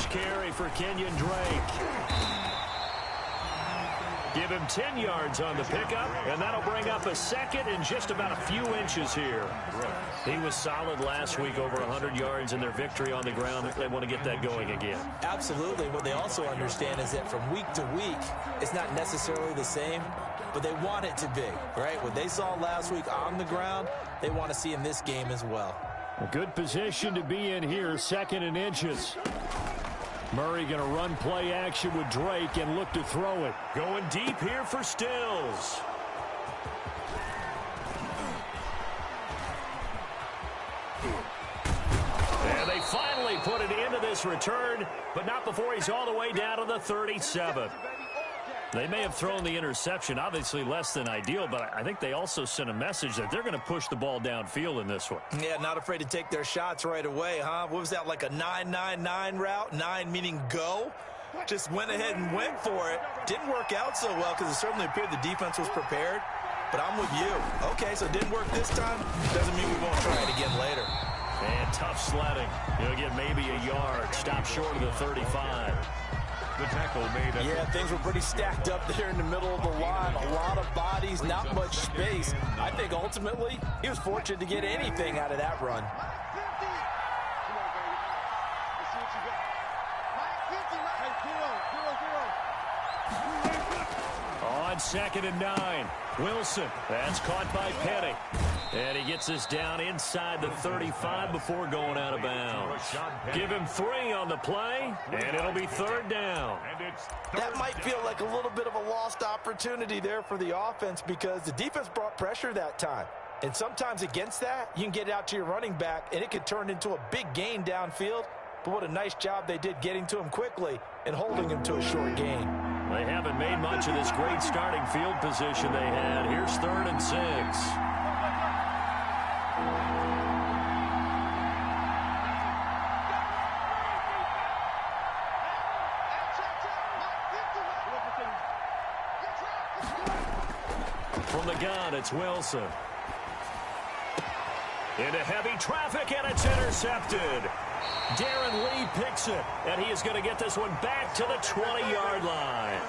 first carry for Kenyon Drake. Give him 10 yards on the pickup, and that'll bring up a second in just about a few inches here. He was solid last week, over 100 yards in their victory on the ground. They want to get that going again. Absolutely. What they also understand is that from week to week, it's not necessarily the same, but they want it to be, right? What they saw last week on the ground, they want to see in this game as well. A good position to be in here, second and inches. Murray going to run play action with Drake and look to throw it. Going deep here for Stills. And they finally put it into this return, but not before he's all the way down to the 37. They may have thrown the interception, obviously less than ideal, but I think they also sent a message that they're going to push the ball downfield in this one. Yeah, not afraid to take their shots right away, huh? What was that, like a 9-9-9 route? 9 meaning go? Just went ahead and went for it. Didn't work out so well because it certainly appeared the defense was prepared, but I'm with you. Okay, so it didn't work this time. Doesn't mean we won't try it again later. And tough sledding. He'll get maybe a yard. Stop short of the 35. The tackle made. Yeah, things were pretty stacked up there in the middle of the line. A lot of bodies, not much space. I think ultimately he was fortunate to get anything out of that run. On 2nd and 9. Wilson. That's caught by Petty. And he gets us down inside the 35 before going out of bounds. Give him 3 on the play, and it'll be 3rd down. That might feel like a little bit of a lost opportunity there for the offense because the defense brought pressure that time. And sometimes against that, you can get it out to your running back, and it could turn into a big gain downfield. But what a nice job they did getting to him quickly and holding him to a short gain. They haven't made much of this great starting field position they had. Here's 3rd and 6. From the gun, it's Wilson. Into heavy traffic, and it's intercepted. Darren Lee picks it, and he is going to get this one back to the 20-yard line.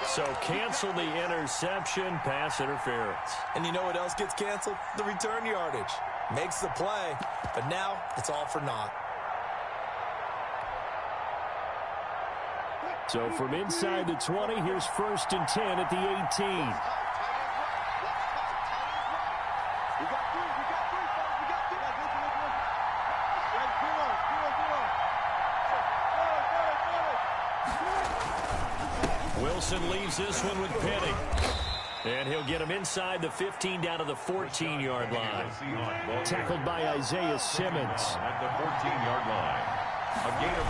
So cancel the interception, pass interference. And you know what else gets canceled? The return yardage. Makes the play, but now it's all for naught. So from inside the 20, here's 1st and 10 at the 18. Wilson leaves this one with Penny. And he'll get him inside the 15 down to the 14-yard line. Tackled by Isaiah Simmons. At the 14-yard line. A gain of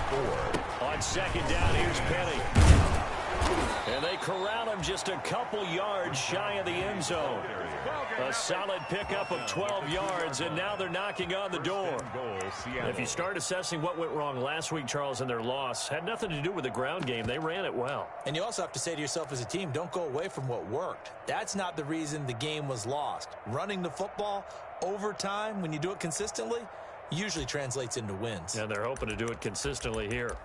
4. On 2nd down, here's Penny. And they corral him just a couple yards shy of the end zone. A solid pickup of 12 yards, and now they're knocking on the door. If you start assessing what went wrong last week, Charles, in their loss, had nothing to do with the ground game. They ran it well. And you also have to say to yourself as a team, don't go away from what worked. That's not the reason the game was lost. Running the football over time, when you do it consistently, usually translates into wins. And they're hoping to do it consistently here.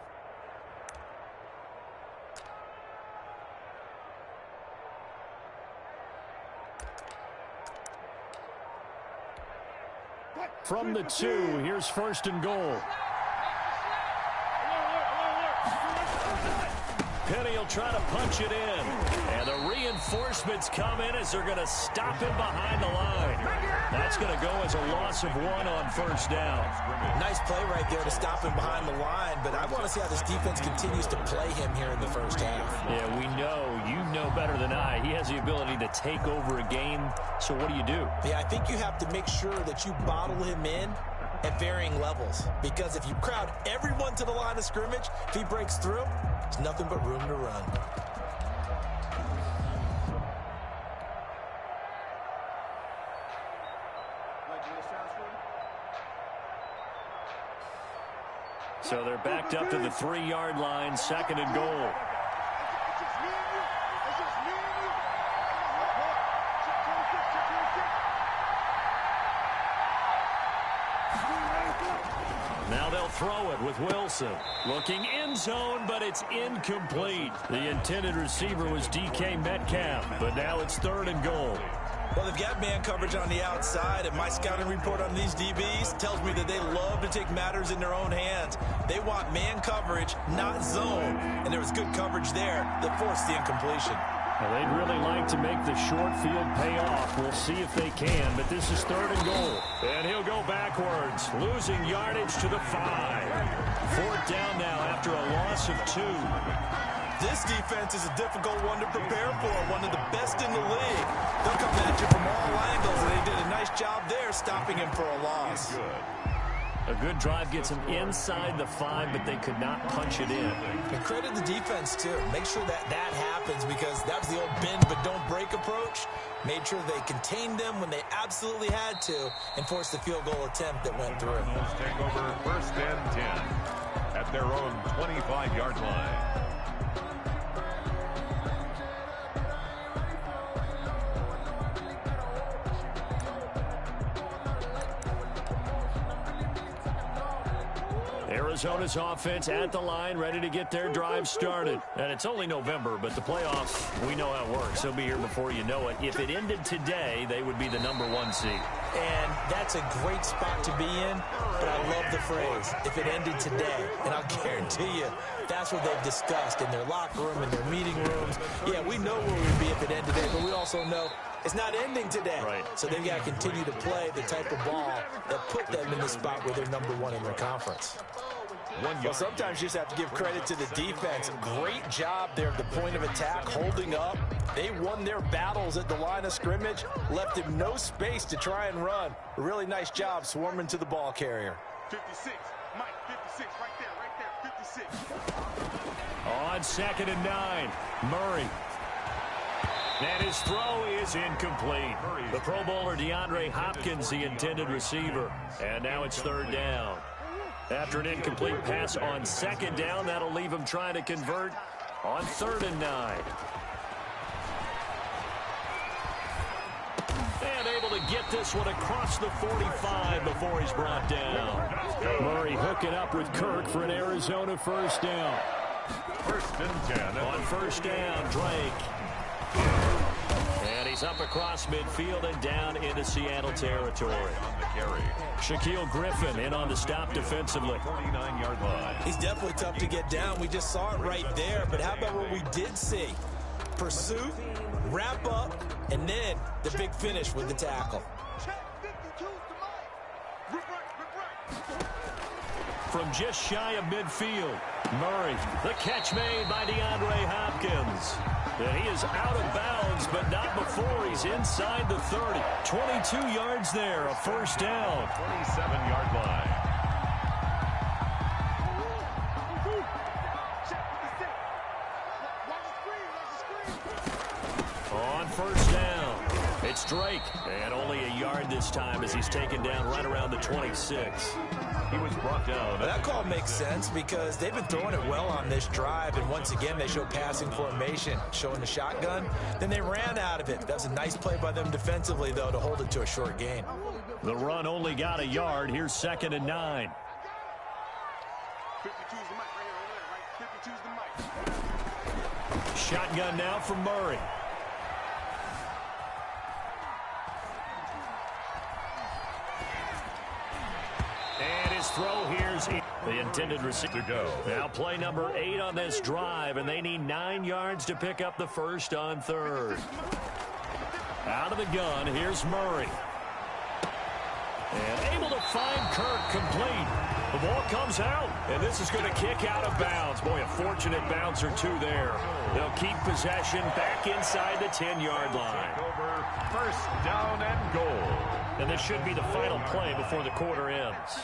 From the 2, here's 1st and goal. Penny will try to punch it in. And the reinforcements come in as they're going to stop him behind the line. That's going to go as a loss of 1 on 1st down. Nice play right there to stop him behind the line, but I want to see how this defense continues to play him here in the first half. Yeah, we know. You know better than I. He has the ability to take over a game, so what do you do? Yeah, I think you have to make sure that you bottle him in at varying levels, because if you crowd everyone to the line of scrimmage, if he breaks through, there's nothing but room to run. So they're backed up to the 3-yard line, 2nd and goal. Now they'll They'll throw it with Wilson. Looking end zone, but it's incomplete. The intended receiver was DK Metcalf, but now it's 3rd and goal. Well, they've got man coverage on the outside, and my scouting report on these DBs tells me that they love to take matters in their own hands. They want man coverage, not zone, and there was good coverage there that forced the incompletion. Well, they'd really like to make the short field pay off. We'll see if they can, but this is 3rd and goal. And he'll go backwards, losing yardage to the 5. 4th down now after a loss of 2. This defense is a difficult one to prepare for, one of the best in the league. They'll come at you from all angles, and they did a nice job there stopping him for a loss. A good drive gets them inside the 5, but they could not punch it in. And credit the defense, too. Make sure that happens, because that was the old bend but don't break approach. Made sure they contained them when they absolutely had to and forced the field goal attempt that went through. Let's take over 1st and 10 at their own 25-yard line. Arizona's offense at the line, ready to get their drive started. And it's only November, but the playoffs, we know how it works. They'll be here before you know it. If it ended today, they would be the #1 seed. And that's a great spot to be in, but I love the phrase, if it ended today. And I'll guarantee you, that's what they've discussed in their locker room, in their meeting rooms. Yeah, we know where we'd be if it ended today, but we also know it's not ending today. Right. So they've got to continue to play the type of ball that put them in the spot where they're #1 in their conference. Well, sometimes you just have to give credit to the defense. Great job there at the point of attack, holding up. They won their battles at the line of scrimmage, left him no space to try and run. A really nice job swarming to the ball carrier. 56, Mike, 56, right there, 56. On 2nd and 9, Murray. And his throw is incomplete. The Pro Bowler DeAndre Hopkins, the intended receiver. And now it's 3rd down. After an incomplete pass on 2nd down, that'll leave him trying to convert on 3rd and 9. And able to get this one across the 45 before he's brought down. Murray hooking up with Kirk for an Arizona 1st down. 1st and 10. On 1st down, Drake. And he's up across midfield and down into Seattle territory. On the carry. Shaquille Griffin in on the stop defensively. 49-yard line. He's definitely tough to get down. We just saw it right there. But how about what we did see? Pursuit, wrap up, and then the big finish with the tackle. From just shy of midfield, Murray, the catch made by DeAndre Hopkins. And he is out of bounds, but not before he's inside the 30. 22 yards there, a 1st down. 27-yard line. On 1st down, it's Drake. And only a yard this time as he's taken down right around the 26. He was brought down. Well, that call makes sense because they've been throwing it well on this drive, and once again they show passing formation, showing the shotgun. Then they ran out of it. That was a nice play by them defensively, though, to hold it to a short gain. The run only got a yard. Here's 2nd and 9. 52's the mic right here, right? 52's the mic. Shotgun now from Murray. And his throw here's the intended receiver to go. Now play number 8 on this drive, and they need 9 yards to pick up the 1st on 3rd. Out of the gun, here's Murray. And able to find Kirk complete. The ball comes out, and this is going to kick out of bounds. Boy, a fortunate bounce or two there. They'll keep possession back inside the 10-yard line. Over 1st down and goal. And this should be the final play before the quarter ends.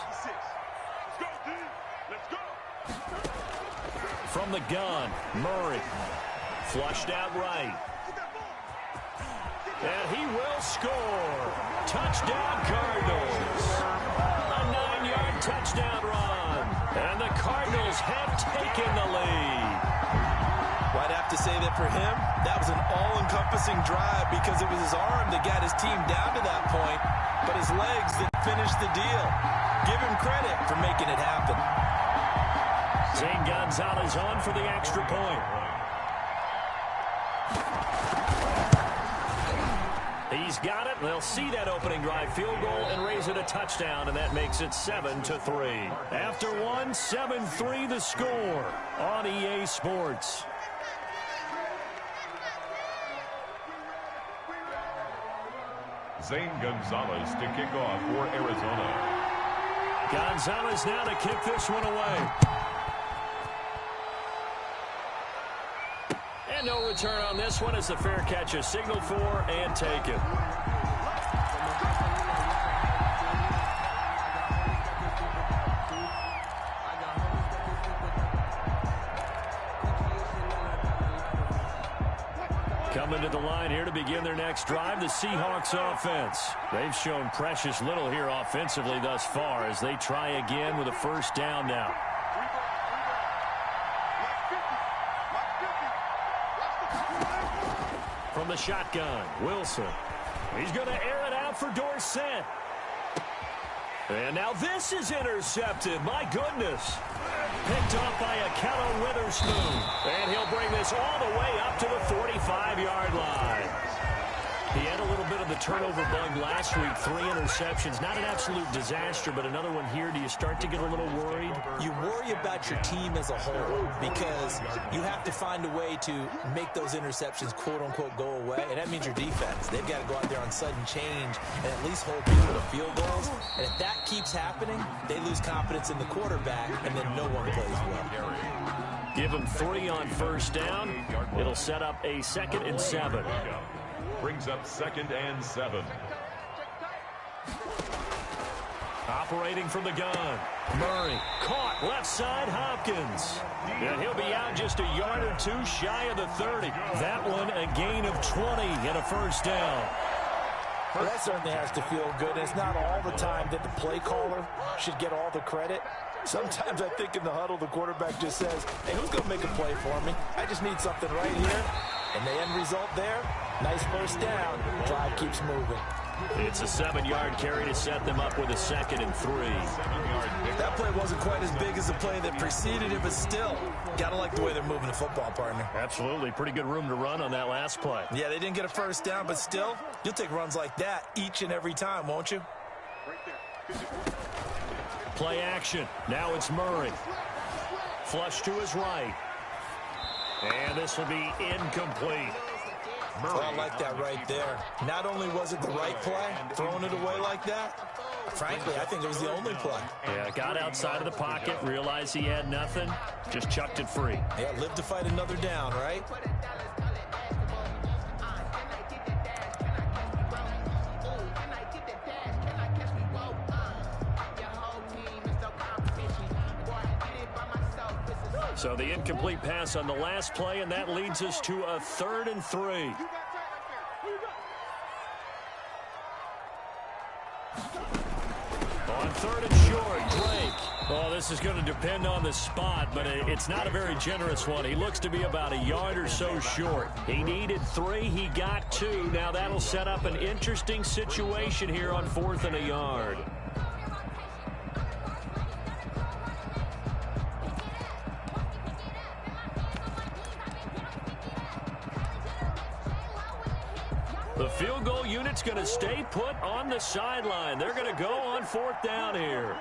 From the gun, Murray. Flushed out right. And he will score. Touchdown, Cardinals. A 9-yard touchdown run. And the Cardinals have taken the lead. Well, I'd have to say that for him, that was an all-encompassing drive because it was his arm that got his team down to that point, but his legs that finished the deal. Give him credit for making it happen. Zane Gonzalez on for the extra point. He's got it. They'll see that opening drive field goal and raise it a touchdown, and that makes it 7-3. After one, 7-3 the score on EA Sports. Zane Gonzalez to kick off for Arizona. Gonzalez now to kick this one away. And no return on this one as the fair catch is signaled for and taken. Coming to the line here to begin their next drive, the Seahawks offense. They've shown precious little here offensively thus far as they try again with a first down now. From the shotgun, Wilson. He's going to air it out for Dorsett. And now this is intercepted. My goodness. Picked off by Akello Witherspoon. And he'll bring this all the way up to the 45-yard line. He had a little bit of the turnover bug last week. 3 interceptions. Not an absolute disaster, but another one here. Do you start to get a little worried? You worry about your team as a whole because you have to find a way to make those interceptions, quote-unquote, go away. And that means your defense. They've got to go out there on sudden change and at least hold people to field goals. And if that keeps happening, they lose confidence in the quarterback, and then no one plays well. Give them 3 on first down. It'll set up a 2nd and 7. Brings up 2nd and 7. Operating from the gun. Murray caught left side Hopkins. And he'll be out just a yard or 2 shy of the 30. That one a gain of 20 and a first down. Well, that certainly has to feel good. And it's not all the time that the play caller should get all the credit. Sometimes I think in the huddle the quarterback just says, hey, who's going to make a play for me? I just need something right here. And the end result there, nice first down. Drive keeps moving. It's a 7-yard carry to set them up with a 2nd and 3. That play wasn't quite as big as the play that preceded it, but still, gotta like the way they're moving the football, partner. Absolutely. Pretty good room to run on that last play. Yeah, they didn't get a first down, but still, you'll take runs like that each and every time, won't you? Play action. Now it's Murray. Flush to his right. And this will be incomplete. Well, I like that right there. Not only was it the right play, throwing it away like that, frankly, I think it was the only play. Yeah, got outside of the pocket, realized he had nothing, just chucked it free. Yeah, live to fight another down, right? So the incomplete pass on the last play, and that leads us to a 3rd and 3. On 3rd and short, Drake. Oh, this is going to depend on the spot, but it's not a very generous one. He looks to be about a yard or so short. He needed 3. He got 2. Now that'll set up an interesting situation here on 4th and a yard. The field goal unit's going to stay put on the sideline. They're going to go on 4th down here.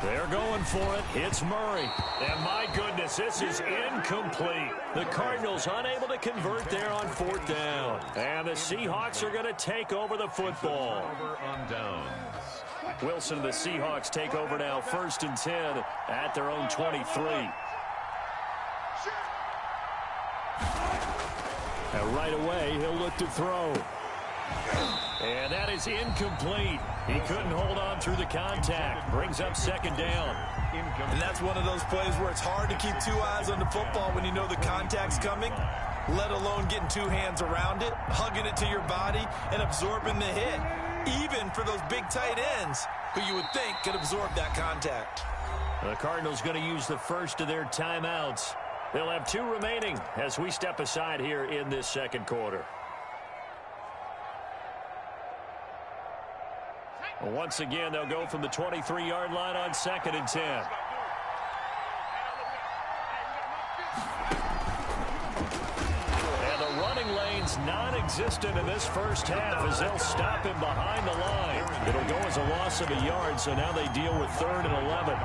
They're going for it. It's Murray. And my goodness, this is incomplete. The Cardinals unable to convert there on 4th down. And the Seahawks are going to take over the football. On downs. Wilson and the Seahawks take over now 1st and 10 at their own 23. And right away, he'll look to throw. And that is incomplete. He couldn't hold on through the contact. Brings up 2nd down. And that's one of those plays where it's hard to keep 2 eyes on the football when you know the contact's coming, let alone getting 2 hands around it, hugging it to your body, and absorbing the hit. Even for those big tight ends who you would think could absorb that contact. The Cardinals going to use the first of their timeouts. They'll have 2 remaining as we step aside here in this 2nd quarter. Once again, they'll go from the 23-yard line on 2nd and 10. And the running lane's non-existent in this first half as they'll stop him behind the line. It'll go as a loss of a yard, so now they deal with 3rd and 11.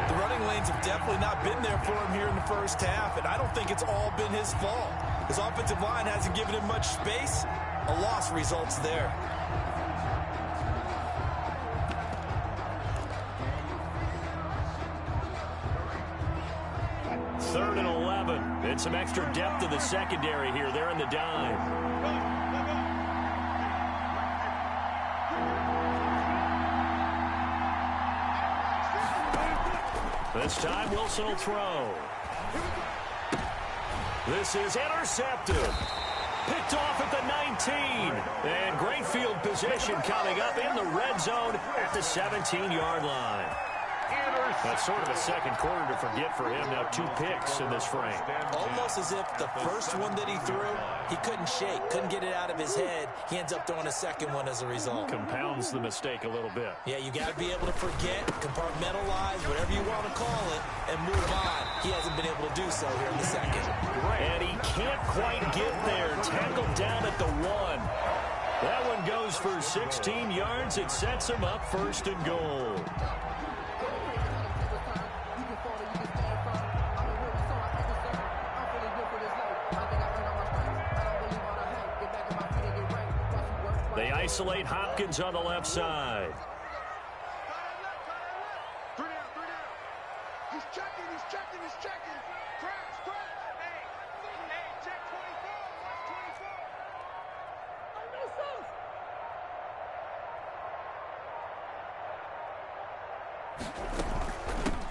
The running lanes have definitely not been there for him here in the first half, and I don't think it's all been his fault. His offensive line hasn't given him much space. A loss results there. 3rd and 11. And some extra depth to the secondary here. They're in the dime. This time, Wilson will throw. This is intercepted. Picked off at the 19. And great field position coming up in the red zone at the 17-yard line. That's sort of a second quarter to forget for him. Now 2 picks in this frame. Almost as if the first one that he threw, he couldn't shake, couldn't get it out of his head. He ends up throwing a second one as a result. Compounds the mistake a little bit. Yeah, you got to be able to forget, compartmentalize, whatever you want to call it, and move on. He hasn't been able to do so here in the second. And he can't quite get there. Tackled down at the 1. That one goes for 16 yards. It sets him up 1st and goal. They isolate Hopkins on the left side. 3 down. He's checking. Crash. Hey, check 24.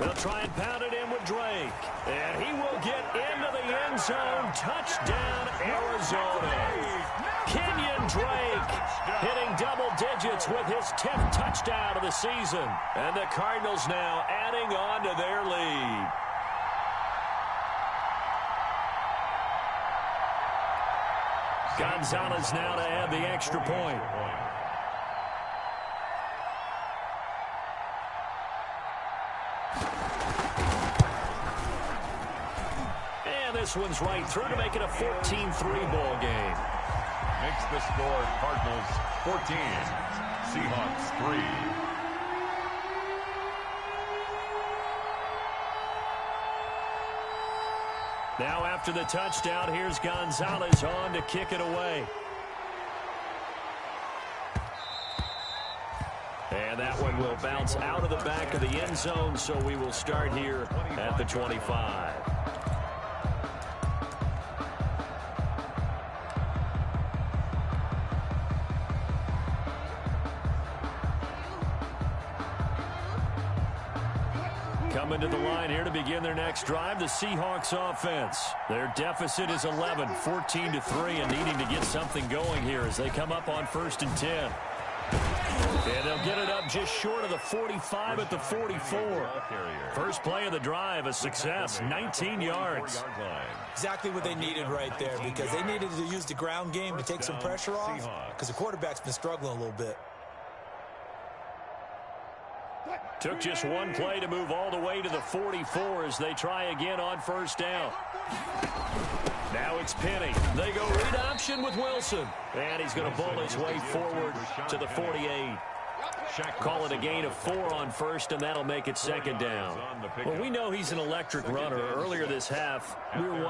They'll try and pound it in with Drake. And he will get into the end zone. Touchdown, Arizona. Kenyon Drake hitting double digits with his 10th touchdown of the season. And the Cardinals now adding on to their lead. Gonzalez now to add the extra point. And this one's right through to make it a 14-3 ball game. Makes the score Cardinals 14, Seahawks 3. Now after the touchdown, here's Gonzalez on to kick it away. And that one will bounce out of the back of the end zone, so we will start here at the 25. Coming to the line here to begin their next drive, the Seahawks offense. Their deficit is 11, 14-3, and needing to get something going here as they come up on 1st and 10. And they'll get it up just short of the 45 at the 44. First play of the drive, a success, 19 yards. Exactly what they needed right there, because they needed to use the ground game to take some pressure off, because the quarterback's been struggling a little bit. Took just one play to move all the way to the 44 as they try again on 1st down. Now it's Penny. They go read option with Wilson. And he's going to bowl his way forward to the 48. Call it a gain of 4 on 1st, and that'll make it 2nd down. Well, we know he's an electric runner. Earlier this half, you were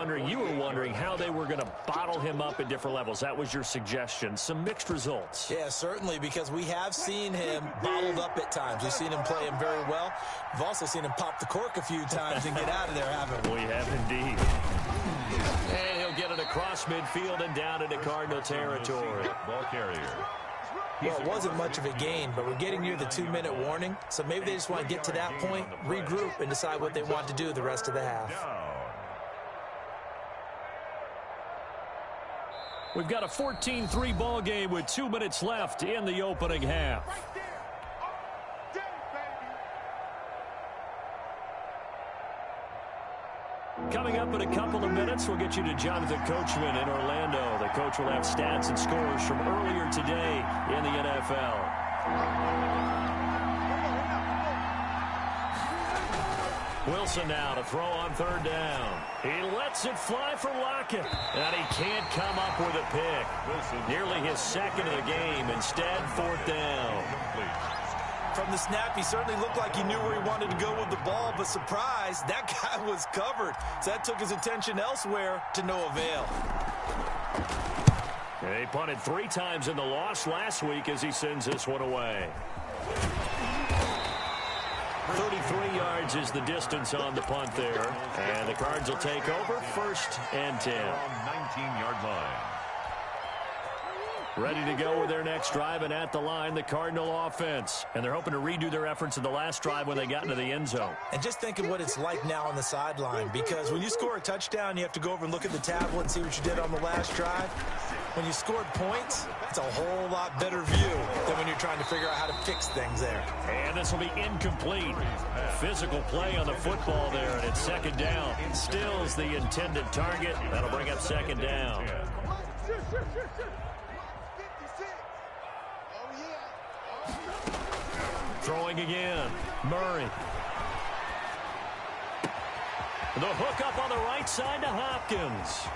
wondering how they were going to bottle him up at different levels. That was your suggestion. Some mixed results. Yeah, certainly, because we have seen him bottled up at times. We've seen him play him very well. We've also seen him pop the cork a few times and get out of there, haven't we? We have indeed. And he'll get it across midfield and down into Cardinal territory. Ball carrier. Well, it wasn't much of a gain, but we're getting near the 2-minute warning, so maybe they just want to get to that point, regroup, and decide what they want to do the rest of the half. We've got a 14-3 ball game with 2 minutes left in the opening half. Coming up in a couple of minutes, we'll get you to Jonathan Coachman in Orlando. The coach will have stats and scores from earlier today in the NFL. Wilson now to throw on third down. He lets it fly for Lockett. And he can't come up with a pick. Nearly his second of the game. Instead, fourth down. From the snap, he certainly looked like he knew where he wanted to go with the ball, but surprise, that guy was covered. So that took his attention elsewhere to no avail. He punted 3 times in the loss last week as he sends this one away. 33 yards is the distance on the punt there. And the Cards will take over, 1st and 10. 19-yard line. Ready to go with their next drive, and at the line, the Cardinal offense. And they're hoping to redo their efforts in the last drive when they got into the end zone. And just think of what it's like now on the sideline, because when you score a touchdown, you have to go over and look at the tablet and see what you did on the last drive. When you scored points, it's a whole lot better view than when you're trying to figure out how to fix things there. And this will be incomplete. Physical play on the football there, and it's second down. Still's the intended target. That'll bring up second down. Throwing again. Murray. The hook up on the right side to Hopkins.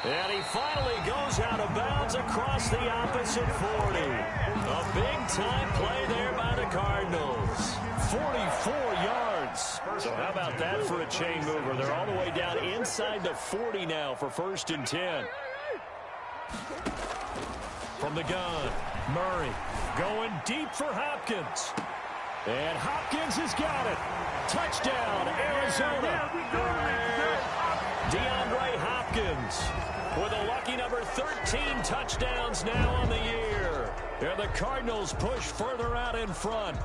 And he finally goes out of bounds across the opposite 40. A big-time play there by the Cardinals. 44 yards. So how about that for a chain mover? They're all the way down inside the 40 now for 1st and 10. From the gun, Murray going deep for Hopkins. And Hopkins has got it. Touchdown, Arizona. DeAndre Hopkins with a lucky number 13 touchdowns now on the year. And the Cardinals push further out in front.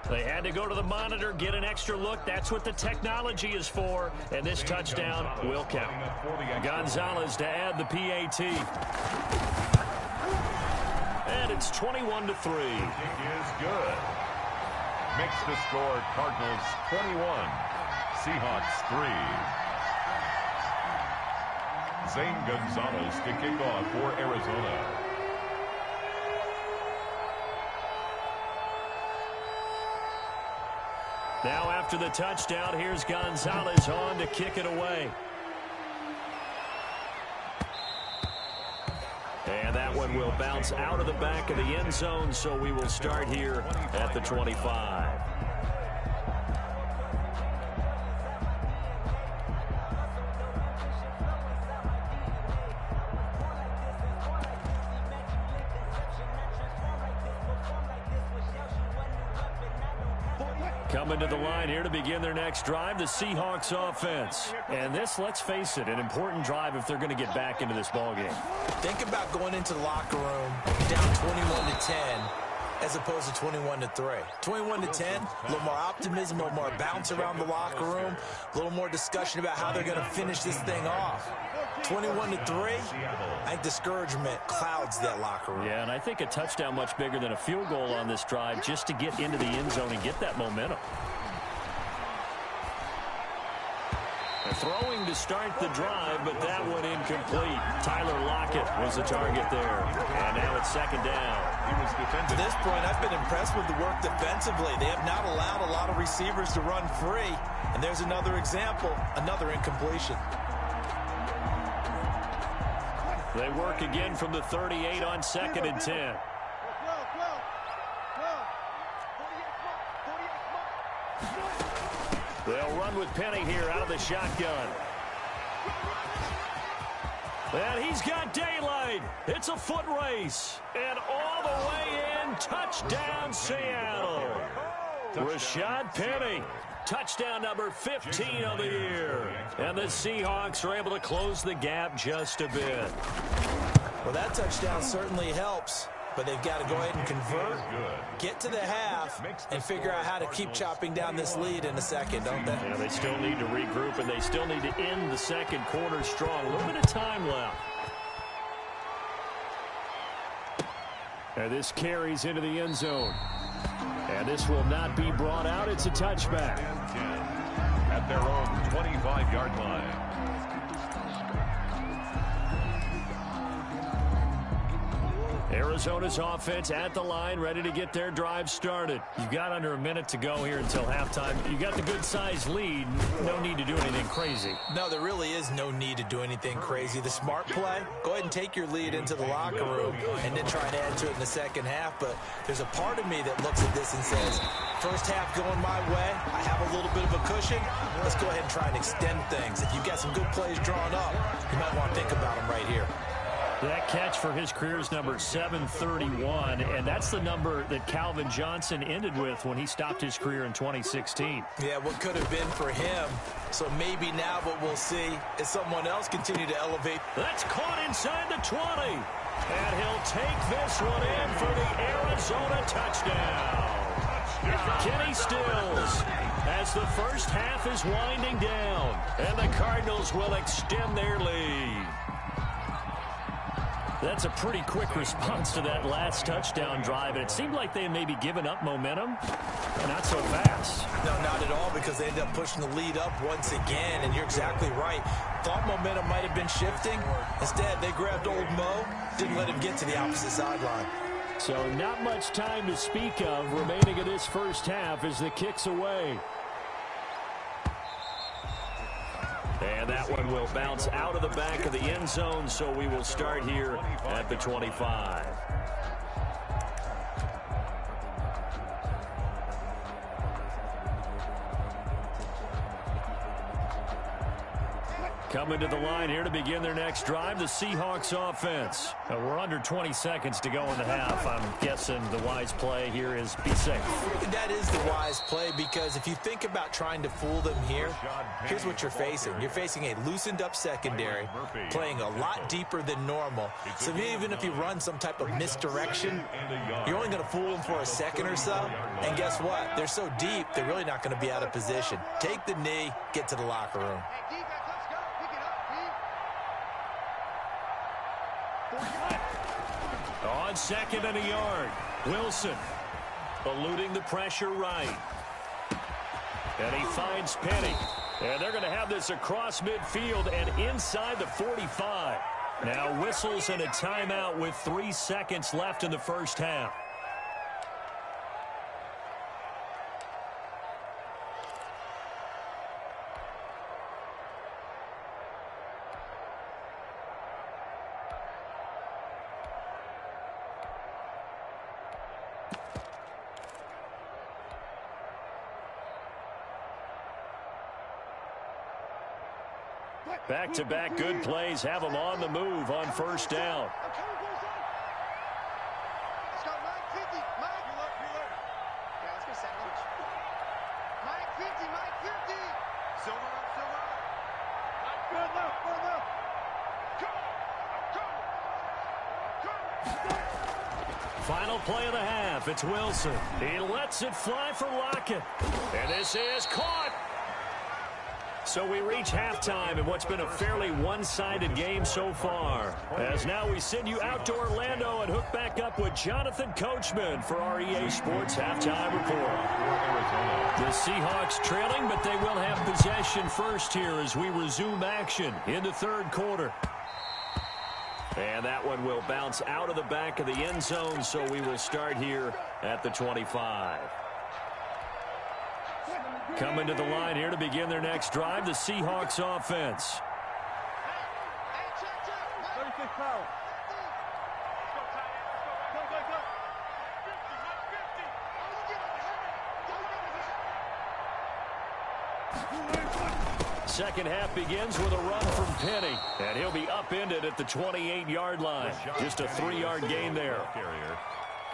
They had to go to the monitor, get an extra look. That's what the technology is for. And this touchdown will count. Gonzalez to add the PAT. And it's 21-3. Kick is good. Makes the score Cardinals 21, Seahawks 3. Zane Gonzalez to kick off for Arizona. Now after the touchdown, here's Gonzalez on to kick it away. And that one will bounce out of the back of the end zone, so we will start here at the 25. Coming to the line here to begin their next drive, the Seahawks offense. And this, let's face it, an important drive if they're going to get back into this ballgame. Think about going into the locker room down 21-10 as opposed to 21-3. 21-10, a little more optimism, a little more bounce around the locker room, a little more discussion about how they're going to finish this thing off. 21-3, I think discouragement clouds that locker room. Yeah, and I think a touchdown much bigger than a field goal on this drive just to get into the end zone and get that momentum. Throwing to start the drive, but that one incomplete. Tyler Lockett was the target there. And now it's second down. To this point, I've been impressed with the work defensively. They have not allowed a lot of receivers to run free. And there's another example, another incompletion. They work again from the 38 on 2nd and 10. They'll run with Penny here out of the shotgun. And he's got daylight. It's a foot race. And all the way in, touchdown Seattle. Rashad Penny. Touchdown number 15 of the year. And the Seahawks are able to close the gap just a bit. Well, that touchdown certainly helps, but they've got to go ahead and convert, get to the half, and figure out how to keep chopping down this lead in a second, don't they? Yeah, they still need to regroup, and they still need to end the second quarter strong. A little bit of time left. And this carries into the end zone. And this will not be brought out. It's a touchback. At their own 25-yard line. Arizona's offense at the line, ready to get their drive started. You've got under a minute to go here until halftime. You got the good-sized lead. No need to do anything crazy. No, there really is no need to do anything crazy. The smart play, go ahead and take your lead into the locker room and then try and add to it in the second half. But there's a part of me that looks at this and says, first half going my way, I have a little bit of a cushion. Let's go ahead and try and extend things. If you've got some good plays drawn up, you might want to think about them right here. That catch for his career is number 731, and that's the number that Calvin Johnson ended with when he stopped his career in 2016. Yeah, what could have been for him. So maybe now what we'll see is someone else continue to elevate. That's caught inside the 20, and he'll take this one in for the Arizona touchdown. Kenny Stills as the first half is winding down, and the Cardinals will extend their lead. That's a pretty quick response to that last touchdown drive, and it seemed like they had maybe given up momentum. Not so fast. No, not at all, because they ended up pushing the lead up once again, and you're exactly right. Thought momentum might have been shifting. Instead, they grabbed old Mo, didn't let him get to the opposite sideline. So not much time to speak of remaining in this first half as the kick's away. And that one will bounce out of the back of the end zone, so we will start here at the 25. Coming to the line here to begin their next drive, the Seahawks offense. We're under 20 seconds to go in the half. I'm guessing the wise play here is be safe. That is the wise play, because if you think about trying to fool them here, here's what you're facing. You're facing a loosened up secondary, playing a lot deeper than normal. So even if you run some type of misdirection, you're only going to fool them for a second or so. And guess what? They're so deep, they're really not going to be out of position. Take the knee, get to the locker room. On second and a yard, Wilson eluding the pressure right. And he finds Penny. And they're going to have this across midfield and inside the 45. Now whistles and a timeout with 3 seconds left in the first half. Back-to-back good plays have them on the move on first down. Final play of the half. It's Wilson. He lets it fly for Lockett. And this is caught. So we reach halftime in what's been a fairly one-sided game so far. As now we send you out to Orlando and hook back up with Jonathan Coachman for our EA Sports Halftime Report. The Seahawks trailing, but they will have possession first here as we resume action in the third quarter. And that one will bounce out of the back of the end zone, so we will start here at the 25. Coming to the line here to begin their next drive, the Seahawks offense. Second half begins with a run from Penny, and he'll be upended at the 28-yard line. Just a 3-yard gain there.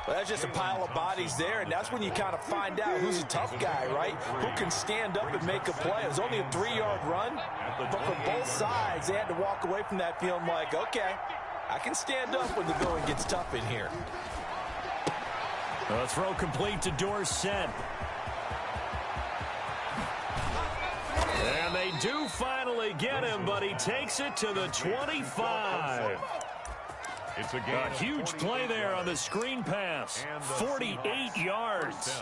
Well, that's just a pile of bodies there, and that's when you kind of find out who's a tough guy, right? Who can stand up and make a play. It was only a 3-yard run, but for both sides, they had to walk away from that feeling like, okay, I can stand up when the going gets tough in here. A throw complete to Dorsett. And they do finally get him, but he takes it to the 25. It's a huge play there on the screen pass. 48 yards.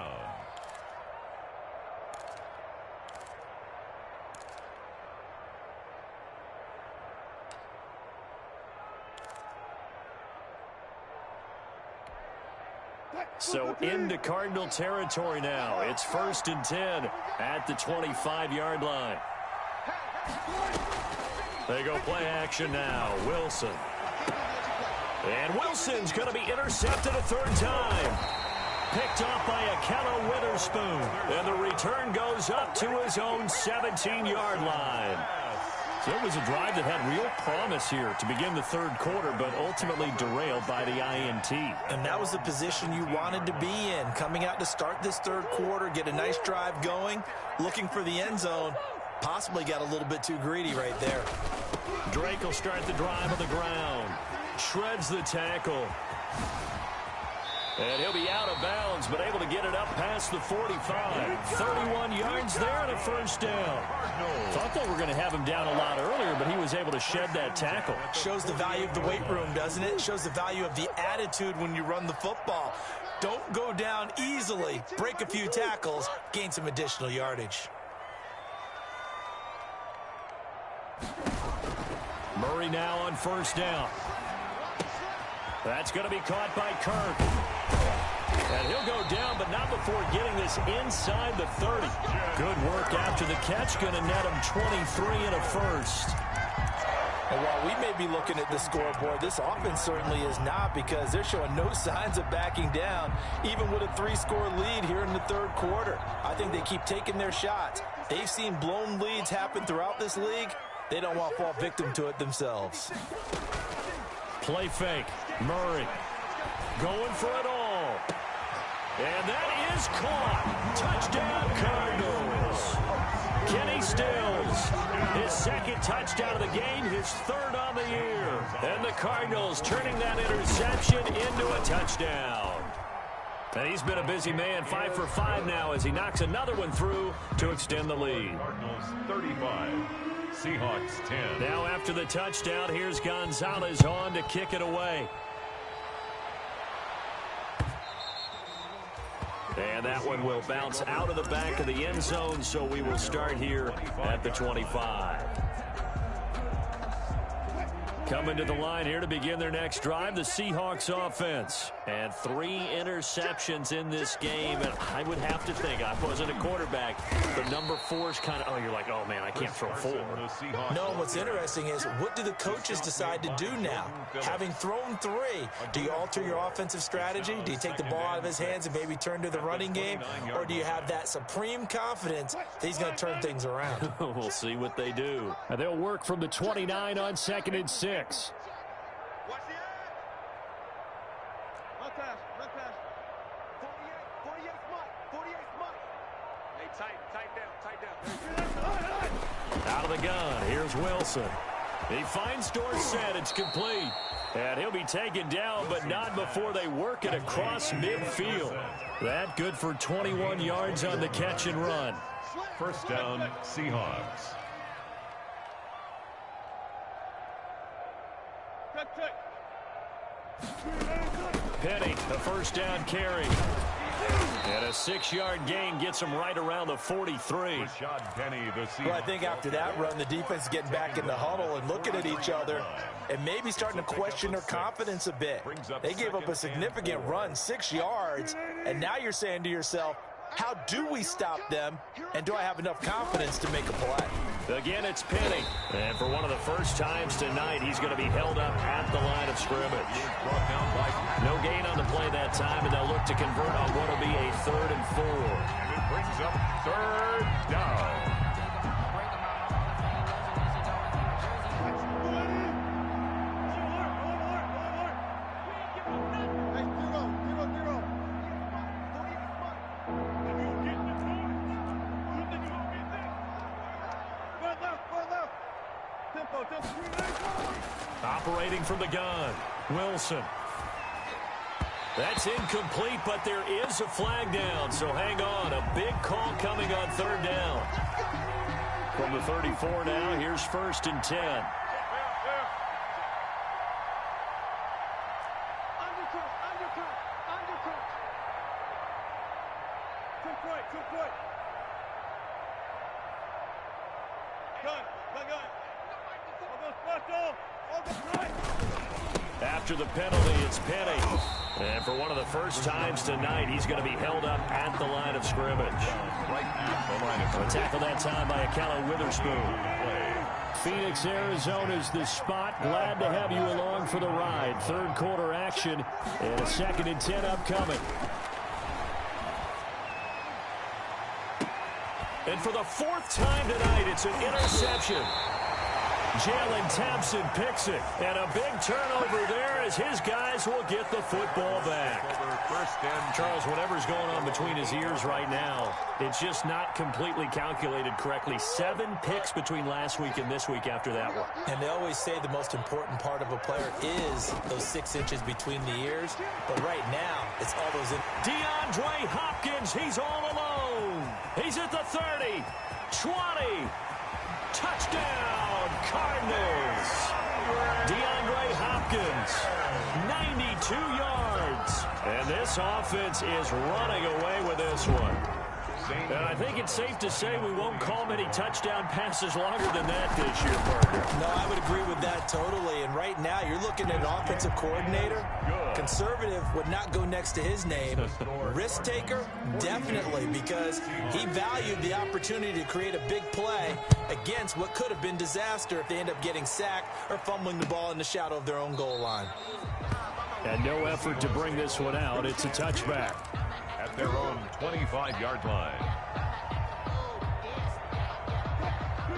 So into Cardinal territory now. It's 1st and 10 at the 25-yard line. They go play action now. Wilson. And Wilson's going to be intercepted a 3rd time. Picked off by Akello Witherspoon. And the return goes up to his own 17-yard line. So it was a drive that had real promise here to begin the 3rd quarter, but ultimately derailed by the INT. And that was the position you wanted to be in. Coming out to start this 3rd quarter, get a nice drive going, looking for the end zone. Possibly got a little bit too greedy right there. Drake will start the drive on the ground. Shreds the tackle. And he'll be out of bounds, but able to get it up past the 45. 31 yards there and a 1st down. Thought they were going to have him down a lot earlier, but he was able to shed that tackle. Shows the value of the weight room, doesn't it? Shows the value of the attitude when you run the football. Don't go down easily. Break a few tackles, gain some additional yardage. Murray now on 1st down. That's going to be caught by Kirk. And he'll go down, but not before getting this inside the 30. Good work after the catch. Going to net him 23 and a 1st. And while we may be looking at the scoreboard, this offense certainly is not, because they're showing no signs of backing down, even with a 3-score lead here in the 3rd quarter. I think they keep taking their shots. They've seen blown leads happen throughout this league. They don't want to fall victim to it themselves. Play fake. Murray going for it all. And that is caught. Touchdown, Cardinals. Kenny Stills, his 2nd touchdown of the game, his 3rd on the year. And the Cardinals turning that interception into a touchdown. And he's been a busy man, 5 for 5 now as he knocks another one through to extend the lead. Cardinals 35, Seahawks 10. Now after the touchdown, here's Gonzalez on to kick it away. And that one will bounce out of the back of the end zone, so we will start here at the 25. Coming to the line here to begin their next drive, the Seahawks offense. And 3 interceptions in this game. And I would have to think, I wasn't a quarterback, but number 4 is kind of, you're like, oh, man, I can't throw 4. No, what's interesting is, what do the coaches decide to do now? Having thrown 3, do you alter your offensive strategy? Do you take the ball out of his hands and maybe turn to the running game? Or do you have that supreme confidence that he's going to turn things around? We'll see what they do. And they'll work from the 29 on 2nd and 6. Watch the end. Run pass. 48 smart. Hey, tight down. Out of the gun, here's Wilson. He finds Dorsett, it's complete. And he'll be taken down, but not before they work it across midfield. That good for 21 yards on the catch and run. 1st down, Seahawks. Penny, a 1st down carry. And a 6-yard gain gets him right around the 43. Well, I think after that run, the defense is getting back in the huddle and looking at each other and maybe starting to question their confidence a bit. They gave up a significant run, 6 yards, and now you're saying to yourself, how do we stop them, and do I have enough confidence to make a play? Again, it's Penny. And for one of the first times tonight, he's going to be held up at the line of scrimmage. No gain on the play that time, and they'll look to convert on what will be a 3rd and 4. And it brings up 3rd down. Operating from the gun, Wilson. That's incomplete, but there is a flag down, so hang on. A big call coming on 3rd down. From the 34 now, here's 1st and 10. After the penalty, it's Penny. And for one of the first times tonight, he's going to be held up at the line of scrimmage. A tackle that time by Akella Witherspoon. Phoenix, Arizona is the spot. Glad to have you along for the ride. Third quarter action and a 2nd and 10 upcoming. And for the 4th time tonight, it's an interception. Jalen Thompson picks it. And a big turnover there as his guys will get the football back. Charles, whatever's going on between his ears right now, it's just not completely calculated correctly. 7 picks between last week and this week after that one. And they always say the most important part of a player is those 6 inches between the ears. But right now, it's all those... DeAndre Hopkins, he's all alone. He's at the 30, 20. Touchdown, Cardinals. DeAndre Hopkins, 92 yards. And this offense is running away with this one. And I think it's safe to say we won't call many touchdown passes longer than that this year, partner. No, I would agree with that totally. And right now, you're looking at an offensive coordinator. Conservative would not go next to his name. Risk taker, definitely, because he valued the opportunity to create a big play against what could have been disaster if they end up getting sacked or fumbling the ball in the shadow of their own goal line. And no effort to bring this one out. It's a touchback. At their own 25-yard line.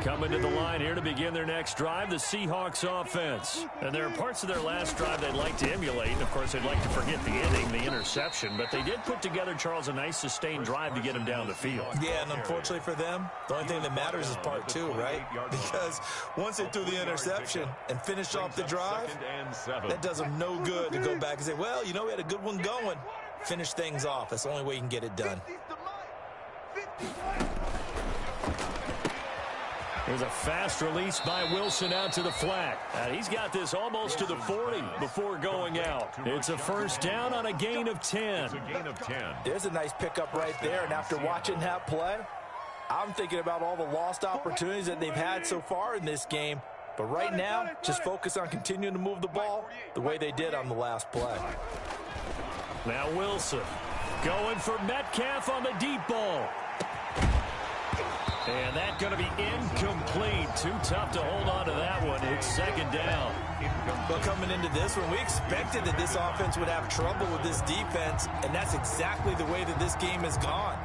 Coming to the line here to begin their next drive, the Seahawks offense. And there are parts of their last drive they'd like to emulate. And, of course, they'd like to forget the inning, the interception. But they did put together, Charles, a nice sustained drive to get them down the field. Yeah, and unfortunately for them, the only thing that matters is part 2, right? Because once they threw the interception and finished off the drive, that does them no good to go back and say, well, you know, we had a good one going. Finish things off. That's the only way you can get it done. There's a fast release by Wilson out to the flat. He's got this almost to the 40 before going out. It's a first down on a gain of 10. It's a gain of 10. There's a nice pickup right there, and after watching that play, I'm thinking about all the lost opportunities that they've had so far in this game. But right now, just focus on continuing to move the ball the way they did on the last play. Now Wilson going for Metcalf on the deep ball. And that's going to be incomplete. Too tough to hold on to that one. It's 2nd down. Well, coming into this one, we expected that this offense would have trouble with this defense, and that's exactly the way that this game has gone.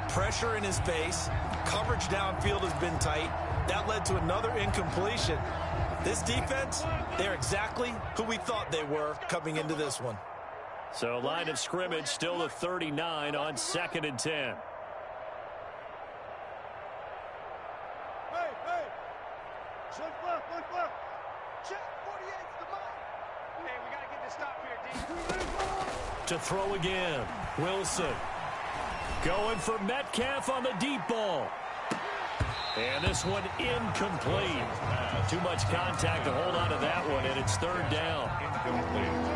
Pressure in his face. Coverage downfield has been tight. That led to another incompletion. This defense, they're exactly who we thought they were coming into this one. So line of scrimmage still the 39 on 2nd and 10. Hey, check left, look left. Check 48's the mark. Hey, we got to get this stop here, D. To throw again. Wilson going for Metcalf on the deep ball. And this one incomplete. Too much contact to hold on to that one, and it's 3rd down.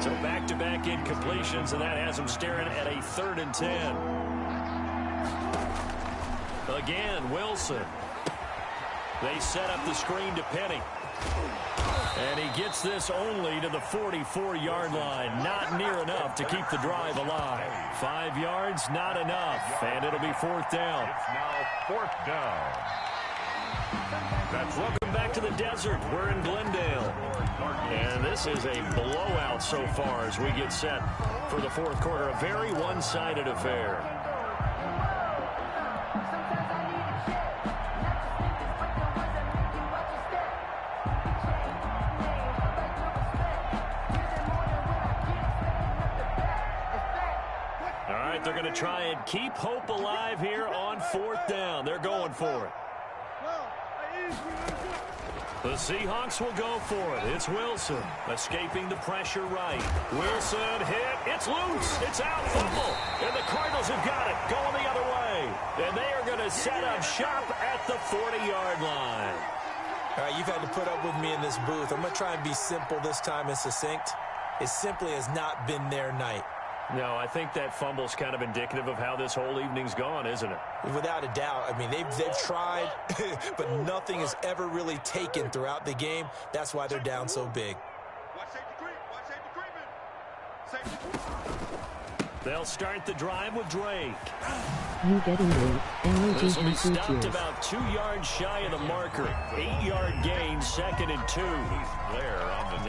So back-to-back incompletions, and that has them staring at a 3rd and 10. Again, Wilson. They set up the screen to Penny. And he gets this only to the 44-yard line. Not near enough to keep the drive alive. 5 yards, not enough. And it'll be 4th down. It's now 4th down. Welcome back to the desert. We're in Glendale. And this is a blowout so far as we get set for the 4th quarter. A very one-sided affair. All right, they're going to try and keep hope alive here on 4th down. They're going for it. The Seahawks will go for it. It's Wilson escaping the pressure right. Wilson hit. It's loose. It's out. Fumble. And the Cardinals have got it. Going the other way. And they are going to set up shop at the 40-yard line. All right, you've had to put up with me in this booth. I'm going to try and be simple this time and succinct. It simply has not been their night. No, I think that fumble's kind of indicative of how this whole evening's gone, isn't it? Without a doubt. I mean, they've tried, but nothing has ever really taken throughout the game. That's why they're down so big. Watch safety creep. Watch safety They'll start the drive with Drake. You getting late. This will be stopped about 2 yards shy of the marker. 8-yard gain, 2nd and 2.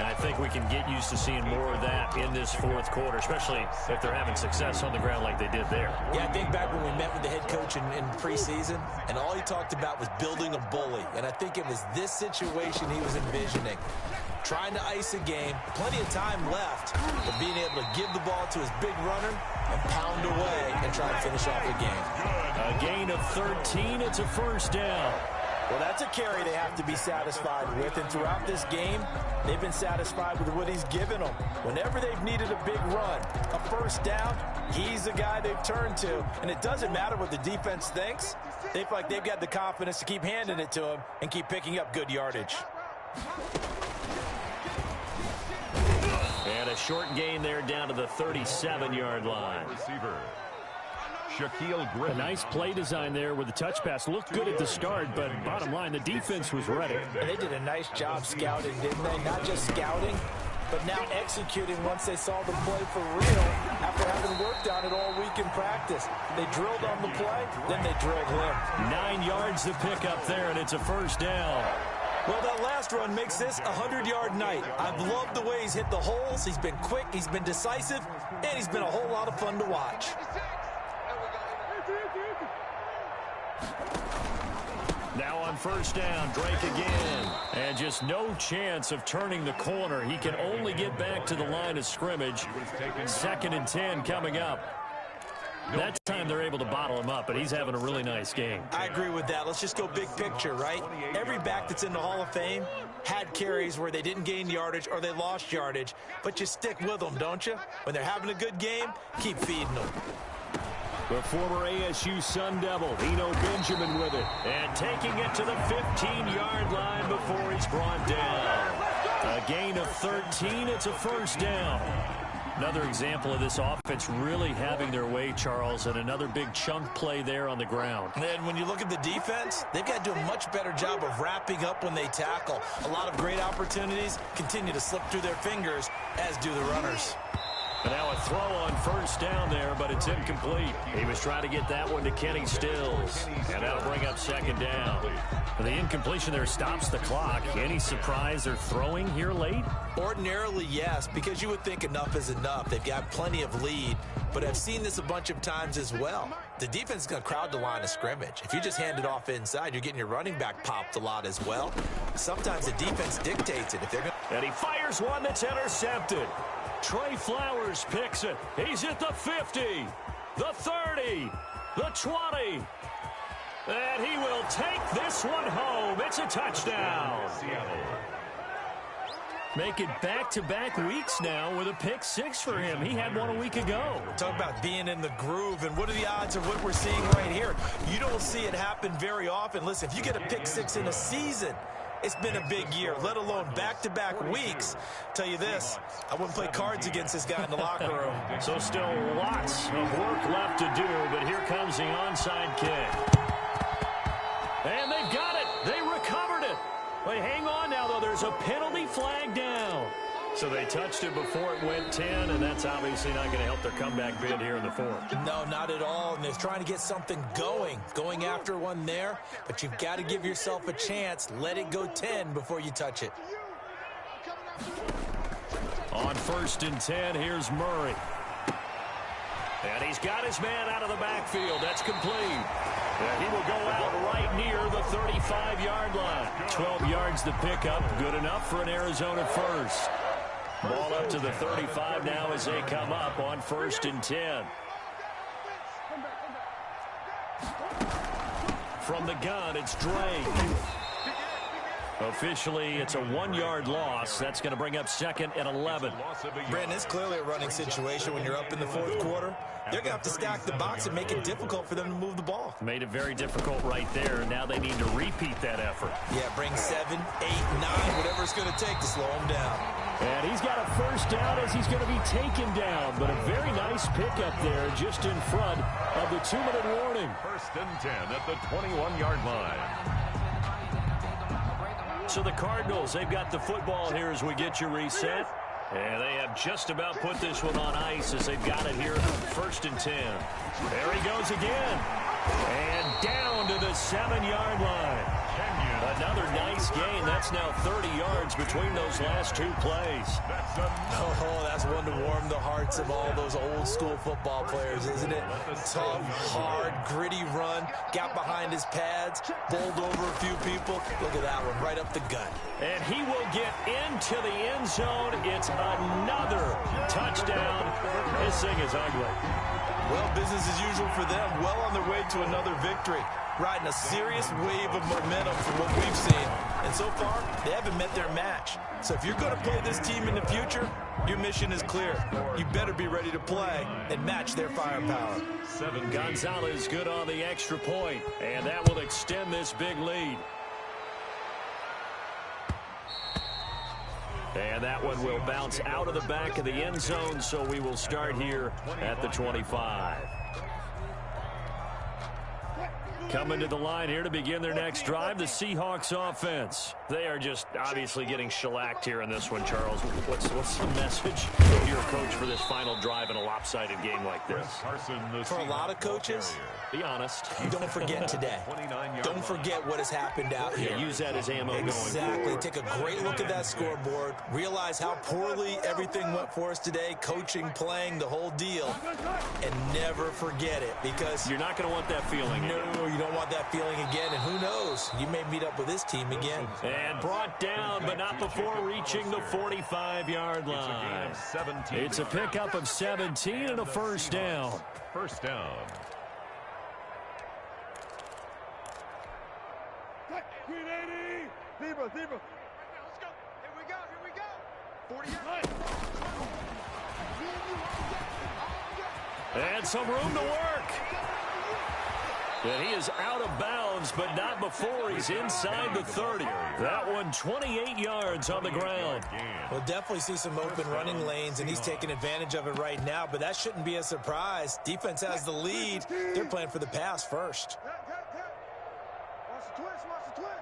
I think we can get used to seeing more of that in this fourth quarter, especially if they're having success on the ground like they did there. Yeah, I think back when we met with the head coach in preseason, and all he talked about was building a bully. And I think it was this situation he was envisioning. Trying to ice a game, plenty of time left, but being able to give the ball to his big runner and pound away and try to finish off the game. A gain of 13, it's a first down. Well, that's a carry they have to be satisfied with, and throughout this game, they've been satisfied with what he's given them. Whenever they've needed a big run, a first down, he's the guy they've turned to, and it doesn't matter what the defense thinks. They feel like they've got the confidence to keep handing it to him and keep picking up good yardage. And a short gain there down to the 37-yard line. Receiver. A nice play design there with the touch pass. Looked good at the start, but bottom line, the defense was ready. And they did a nice job scouting, didn't they? Not just scouting, but now executing once they saw the play for real after having worked on it all week in practice. They drilled on the play, then they drilled him. 9 yards to pick up there, and it's a first down. Well, that last run makes this a 100-yard night. I've loved the way he's hit the holes. He's been quick, he's been decisive, and he's been a whole lot of fun to watch. Now on first down, Drake again. And just no chance of turning the corner. He can only get back to the line of scrimmage. 2nd and 10 coming up. That time they're able to bottle him up, but he's having a really nice game. I agree with that. Let's just go big picture, right? Every back that's in the Hall of Fame had carries where they didn't gain yardage or they lost yardage, but you stick with them, don't you? When they're having a good game, keep feeding them. The former ASU Sun Devil, Eno Benjamin with it. And taking it to the 15-yard line before he's brought down. A gain of 13, it's a first down. Another example of this offense really having their way, Charles, and another big chunk play there on the ground. And when you look at the defense, they've got to do a much better job of wrapping up when they tackle. A lot of great opportunities continue to slip through their fingers, as do the runners. And now a throw on first down there, but it's incomplete. He was trying to get that one to Kenny Stills. And that'll bring up 2nd down. The incompletion there stops the clock. Any surprise they're throwing here late? Ordinarily, yes, because you would think enough is enough. They've got plenty of lead, but I've seen this a bunch of times as well. The defense is going to crowd the line of scrimmage. If you just hand it off inside, you're getting your running back popped a lot as well. Sometimes the defense dictates it. If they're And he fires one that's intercepted. Trey Flowers picks it. He's at the 50, the 30, the 20. And he will take this one home. It's a touchdown. Make it back-to-back weeks now with a pick 6 for him. He had one a week ago. Talk about being in the groove, and what are the odds of what we're seeing right here? You don't see it happen very often. Listen, if you get a pick 6 in a season, it's been a big year, let alone back-to-back weeks. Tell you this, I wouldn't play cards against this guy in the locker room. So still lots of work left to do, but here comes the onside kick. And they've got it. They recovered it. But hang on now, though. There's a penalty flag down. So they touched it before it went 10, and that's obviously not going to help their comeback bid here in the fourth. No, not at all. And they're trying to get something going after one there. But you've got to give yourself a chance. Let it go 10 before you touch it. On 1st and 10, here's Murray. And he's got his man out of the backfield. That's complete. And he will go out right near the 35-yard line. 12 yards to pick up. Good enough for an Arizona first. Ball up to the 35 now as they come up on 1st and 10. From the gun, it's Drake. Officially, it's a 1-yard loss. That's going to bring up 2nd and 11. Brandon, it's clearly a running situation when you're up in the fourth quarter. They're going to have to stack the box and make it difficult for them to move the ball. Made it very difficult right there. Now they need to repeat that effort. Yeah, bring 7, 8, 9, whatever it's going to take to slow him down. And he's got a first down as he's going to be taken down. But a very nice pickup there just in front of the 2-minute warning. 1st and 10 at the 21-yard line. So the Cardinals, they've got the football here as we get you reset. And they have just about put this one on ice as they've got it here, 1st and 10. There he goes again. And down to the 7-yard line. Another nice gain. That's now 30 yards between those last 2 plays. Oh, that's one to warm the hearts of all those old school football players, isn't it? Tough, hard, gritty run. Got behind his pads, bowled over a few people. Look at that one, right up the gut. And he will get into the end zone. It's another touchdown. This thing is ugly. Well, business as usual for them. Well on their way to another victory. Riding a serious wave of momentum from what we've seen. And so far, they haven't met their match. So if you're going to play this team in the future, your mission is clear. You better be ready to play and match their firepower. Gonzalez good on the extra point, and that will extend this big lead. And that one will bounce out of the back of the end zone, so we will start here at the 25. Coming to the line here to begin their next drive, the Seahawks offense. They are just obviously getting shellacked here in this one, Charles. What's the message of your coach for this final drive in a lopsided game like this? For a lot of coaches, be honest. Don't forget today. Don't forget what has happened out here. Yeah, use that as ammo going Exactly. Take a great look at that scoreboard. Realize how poorly everything went for us today. Coaching, playing, the whole deal. And never forget it, because you're not going to want that feeling again. No, you don't want that feeling again. And who knows? You may meet up with this team again. And brought down, but not before reaching the 45-yard line. It's a pickup of 17 and a first down. First down. Zebra. Let's go. Here we go. 40 yards. And some room to work. And he is out of bounds, but not before he's inside the 30. That one 28 yards on the ground. We'll definitely see some open running lanes, and he's taking advantage of it right now, but that shouldn't be a surprise. Defense has the lead. They're playing for the pass first. Watch the twist.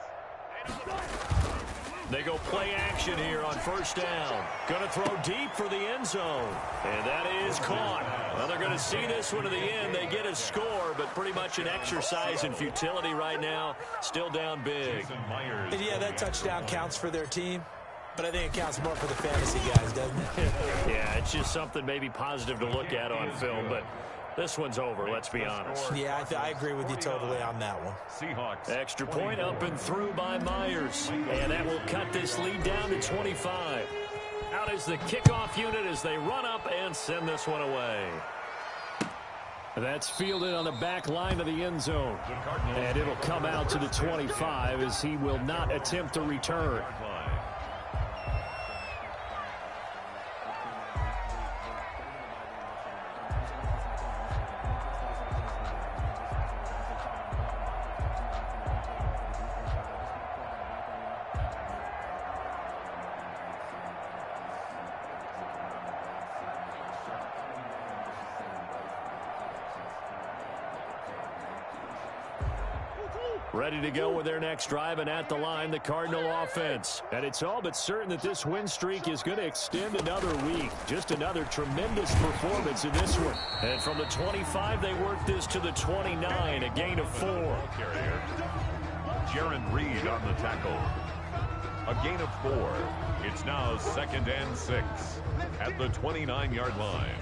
They go play action here on first down. Going to throw deep for the end zone. And that is caught. Well, they're going to see this one to the end. They get a score, but pretty much an exercise in futility right now. Still down big. And yeah, that touchdown counts for their team, but I think it counts more for the fantasy guys, doesn't it? Yeah, it's just something maybe positive to look at on film, but this one's over, let's be honest. Yeah, I agree with you totally on that one. Seahawks. Extra point up and through by Myers. And that will cut this lead down to 25. Out is the kickoff unit as they run up and send this one away. That's fielded on the back line of the end zone. And it'll come out to the 25 as he will not attempt to return. Ready to go with their next drive, and at the line, the Cardinal offense. And it's all but certain that this win streak is going to extend another week. Just another tremendous performance in this one. And from the 25, they work this to the 29, a gain of 4. Jaron Reed on the tackle. A gain of 4. It's now 2nd and 6 at the 29-yard line.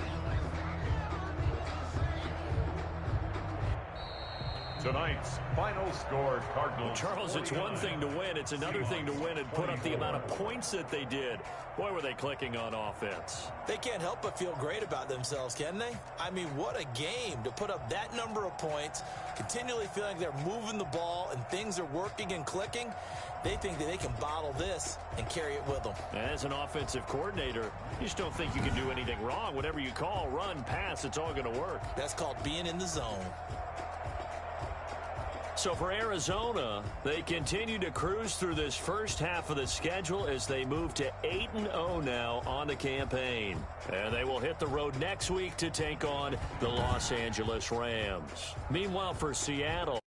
Tonight's final score, Cardinals. Charles, it's one thing to win. It's another thing to win and put up the amount of points that they did. Boy, were they clicking on offense. They can't help but feel great about themselves, can they? I mean, what a game to put up that number of points, continually feeling they're moving the ball and things are working and clicking. They think that they can bottle this and carry it with them. As an offensive coordinator, you just don't think you can do anything wrong. Whatever you call, run, pass, it's all going to work. That's called being in the zone. So for Arizona, they continue to cruise through this first half of the schedule as they move to 8-0 now on the campaign. And they will hit the road next week to take on the Los Angeles Rams. Meanwhile, for Seattle,